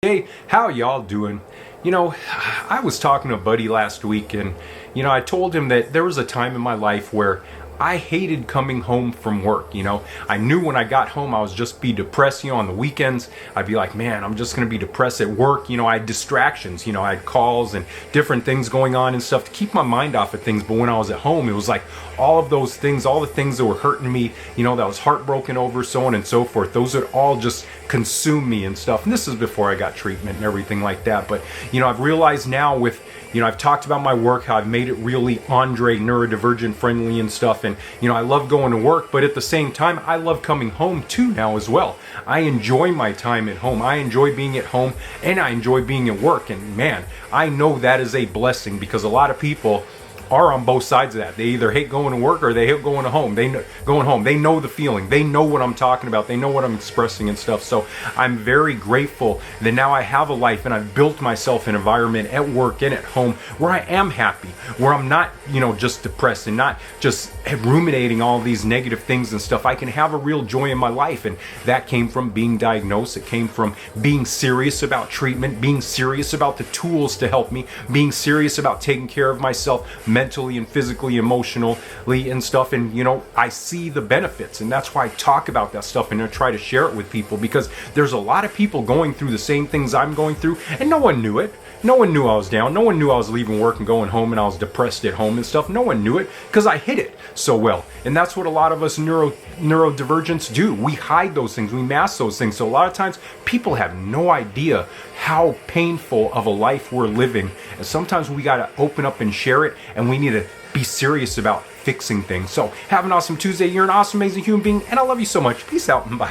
Hey, how y'all doing? I was talking to a buddy last week and, I told him that there was a time in my life where I hated coming home from work. I knew when I got home I was just be depressed. On the weekends I'd be like, man, I'm just gonna be depressed at work. I had distractions. I had calls and different things going on and stuff to keep my mind off of things. But when I was at home, it was like all of those things, all the things that were hurting me, that I was heartbroken over, so on and so forth, those would all just consume me and stuff. And this is before I got treatment and everything like that. But I've realized now with I've talked about my work, how I've made it really Andre neurodivergent friendly and stuff. And, I love going to work, but at the same time, I love coming home too now as well. I enjoy my time at home. I enjoy being at home and I enjoy being at work. And man, I know that is a blessing because a lot of people are on both sides of that. They either hate going to work or they hate going to home. Going home. They know the feeling. They know what I'm talking about. They know what I'm expressing and stuff. So I'm very grateful that now I have a life and I've built myself an environment at work and at home where I am happy, where I'm not, just depressed and not just ruminating all these negative things and stuff. I can have a real joy in my life, and that came from being diagnosed. It came from being serious about treatment, being serious about the tools to help me, being serious about taking care of myself mentally and physically, emotionally and stuff. And I see the benefits, and that's why I talk about that stuff and I try to share it with people, because there's a lot of people going through the same things I'm going through and no one knew it. No one knew I was down. No one knew I was leaving work and going home and I was depressed at home and stuff. No one knew it because I hid it so well. And that's what a lot of us neurodivergents do. We hide those things. We mask those things. So a lot of times people have no idea how painful of a life we're living. And sometimes we got to open up and share it, and we need to be serious about fixing things. So have an awesome Tuesday. You're an awesome, amazing human being, and I love you so much. Peace out and bye.